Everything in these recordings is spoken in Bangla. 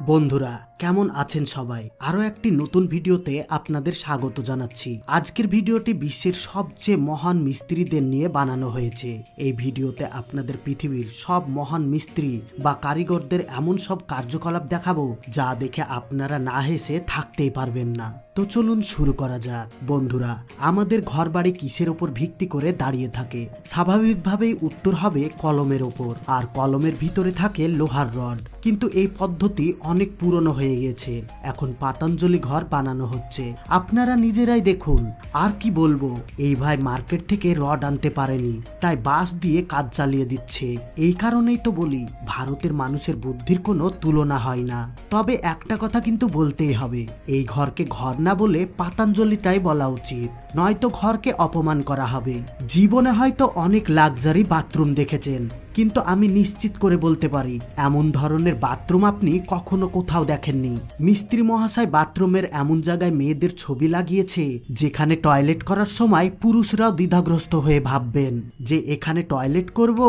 বন্ধুরা কেমন আছেন সবাই? আরো একটি নতুন ভিডিওতে আপনাদের স্বাগত জানাচ্ছি। আজকের ভিডিওটি বিশ্বের সবচেয়ে মহান মিস্ত্রিদের নিয়ে বানানো হয়েছে। এই ভিডিওতে আপনাদের পৃথিবীর সব মহান মিস্ত্রি বা কারিগরদের এমন সব কার্যকলাপ দেখাবো যা দেখে আপনারা না হেসে থাকতেই পারবেন না। তো চলুন শুরু করা যাক। বন্ধুরা, আমাদের ঘরবাড়ি কিসের ওপর ভিত্তি করে দাঁড়িয়ে থাকে? স্বাভাবিকভাবেই উত্তর হবে কলমের ওপর, আর কলমের ভিতরে থাকে লোহার রড। কিন্তু এই পদ্ধতি অনেক পুরনো হয়ে গেছে। এখন পাতাঞ্জলি ঘর বানানো হচ্ছে। আপনারা নিজেরাই দেখুন। আর কি বলবো, এই ভাই মার্কেট থেকে রড আনতে পারেনি, তাই বাঁশ দিয়ে কাজ চালিয়ে দিচ্ছে। এই কারণেই তো বলি, ভারতের মানুষের বুদ্ধির কোনো তুলনা হয় না। তবে একটা কথা কিন্তু বলতেই হবে, এই ঘরকে ঘর না বলে পাতাঞ্জলিটাই বলা উচিত, নয়তো ঘরকে অপমান করা হবে। জীবনে হয়তো অনেক লাক্সারি বাথরুম দেখেছেন, কিন্তু আমি নিশ্চিত করে বলতে পারি এমন ধরনের বাথরুম আপনি কখনো কোথাও দেখেননি। মিস্ত্রি মহাশয় বাথরুমের এমন জায়গায় মেয়েদের ছবি লাগিয়েছে যেখানে টয়লেট করার সময় পুরুষরাও দ্বিধাগ্রস্ত হয়ে ভাববেন যে এখানে টয়লেট করব,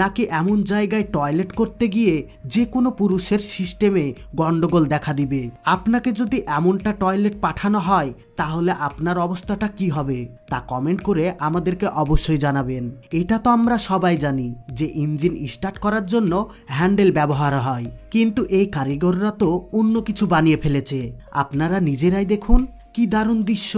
নাকি এমন জায়গায় টয়লেট করতে গিয়ে যে কোনো পুরুষের সিস্টেমে গন্ডগোল দেখা দিবে। আপনাকে যদি এমনটা টয়লেট পাঠানো হয় তাহলে আপনার অবস্থাটা কি হবে তা কমেন্ট করে আমাদেরকে অবশ্যই জানাবেন। এটা তো আমরা সবাই জানি যে ইঞ্জিন স্টার্ট করার জন্য হ্যান্ডেল ব্যবহার হয়, কিন্তু এই কারিগররা তো অন্য কিছু বানিয়ে ফেলেছে। আপনারা নিজেরাই দেখুন, কি দারুণ দৃশ্য।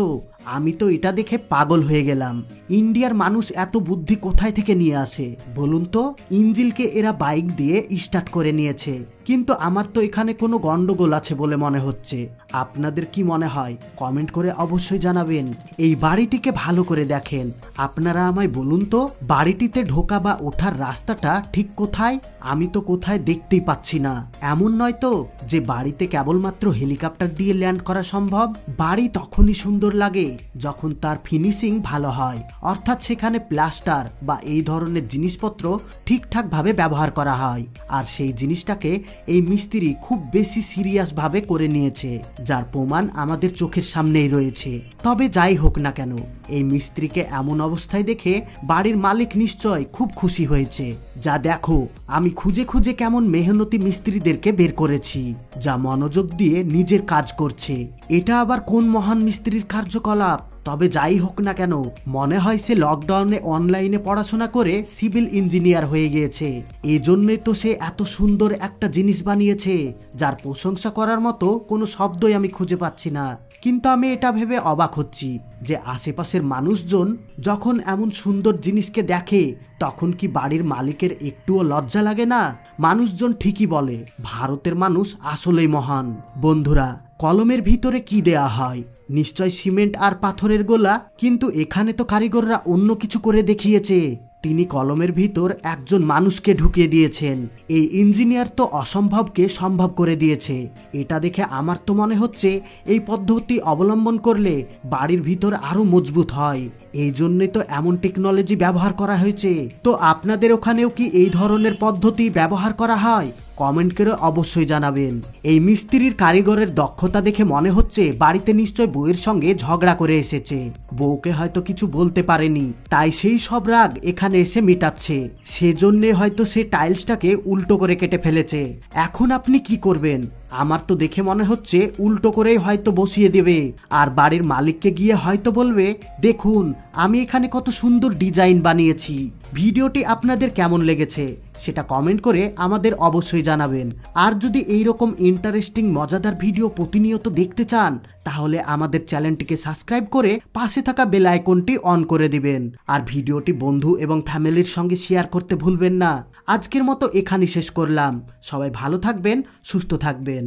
আমি তো এটা দেখে পাগল হয়ে গেলাম। ইন্ডিয়ার মানুষ এত বুদ্ধি কোথায় থেকে নিয়ে আসে বলুন তো? ইঞ্জিনকে এরা বাইক দিয়ে স্টার্ট করে নিয়েছে, কিন্তু আমার তো এখানে কোনো গন্ডগোল আছে বলে মনে হচ্ছে। আপনাদের কি মনে হয় কমেন্ট করে অবশ্যই জানাবেন। এই বাড়িটিকে ভালো করে দেখেন। আপনারা আমায় বলুন তো, বাড়িটিতে ঢোকা বা ওঠার রাস্তাটা ঠিক কোথায়? আমি তো কোথায় দেখতেই পাচ্ছি না। এমন নয় তো যে বাড়িতে কেবলমাত্র হেলিকপ্টার দিয়ে ল্যান্ড করা সম্ভব। বাড়ি তখনই সুন্দর লাগে যখন তার ফিনিশিং ভালো হয়, অর্থাৎ সেখানে প্লাস্টার বা এই ধরনের জিনিসপত্র ঠিকঠাক ভাবে ব্যবহার করা হয়। আর সেই জিনিসটাকে এই মিস্ত্রি খুব বেশি সিরিয়াস ভাবে করে নিয়েছে, যার প্রমাণ আমাদের চোখের সামনেই রয়েছে। তবে যাই হোক না কেন, এই মিস্ত্রিকে এমন অবস্থায় দেখে বাড়ির মালিক নিশ্চয় খুব খুশি হয়েছে। যা দেখো, আমি খুঁজে খুঁজে কেমন মেহনতি মিস্ত্রিদেরকে বের করেছি, যা মনোযোগ দিয়ে নিজের কাজ করছে। এটা আবার কোন মহান মিস্ত্রির কার্যকলাপ? তবে যাই হোক না কেন, মনে হয় সে লকডাউনে অনলাইনে পড়াশোনা করে সিভিল ইঞ্জিনিয়ার হয়ে গিয়েছে। এই জন্যই তো সে এত সুন্দর একটা জিনিস বানিয়েছে, যার প্রশংসা করার মতো কোনো শব্দই আমি খুঁজে পাচ্ছি না। কিন্তু আমি এটা ভেবে অবাক হচ্ছি যে আশেপাশের মানুষজন যখন এমন সুন্দর জিনিসকে দেখে তখন কি বাড়ির মালিকের একটুও লজ্জা লাগে না? মানুষজন ঠিকই বলে ভারতের মানুষ আসলেই মহান। বন্ধুরা, কলমের ভিতরে কি দেয়া হয়? নিশ্চয় সিমেন্ট আর পাথরের গোলা, কিন্তু এখানে তো কারিগররা অন্য কিছু করে দেখিয়েছে। তিনি কলমের ভিতর একজন মানুষকে ঢুকিয়ে দিয়েছেন। এই ইঞ্জিনিয়ার তো অসম্ভবকে সম্ভব করে দিয়েছে। এটা দেখে আমার তো মনে হচ্ছে এই পদ্ধতি অবলম্বন করলে বাড়ির ভিতর আরো মজবুত হয়। এই জন্যই তো এমন টেকনোলজি ব্যবহার করা হয়েছে। তো আপনাদের ওখানেও কি এই ধরনের পদ্ধতি ব্যবহার করা হয়? কমেন্ট করে অবশ্যই জানাবেন। এই মিস্ত্রির কারিগরের দক্ষতা দেখে মনে হচ্ছে বাড়িতে নিশ্চয় বউয়ের সঙ্গে ঝগড়া করে এসেছে। বউকে হয়তো কিছু বলতে পারেনি, তাই সেই সব রাগ এখানে এসে মিটাচ্ছে। সেজন্যে হয়তো সে টাইলসটাকে উল্টো করে কেটে ফেলেছে। এখন আপনি কি করবেন? আমার তো দেখে মনে হচ্ছে উল্টো করেই হয়তো বসিয়ে দেবে, আর বাড়ির মালিককে গিয়ে হয়তো বলবে, দেখুন আমি এখানে কত সুন্দর ডিজাইন বানিয়েছি। ভিডিওটি আপনাদের কেমন লেগেছে সেটা কমেন্ট করে আমাদের অবশ্যই জানাবেন। আর যদি এইরকম ইন্টারেস্টিং মজাদার ভিডিও প্রতিনিয়ত দেখতে চান তাহলে আমাদের চ্যানেলটিকে সাবস্ক্রাইব করে পাশে থাকা বেল আইকনটি অন করে দিবেন। আর ভিডিওটি বন্ধু এবং ফ্যামিলির সঙ্গে শেয়ার করতে ভুলবেন না। আজকের মতো এখানেই শেষ করলাম। সবাই ভালো থাকবেন, সুস্থ থাকবেন।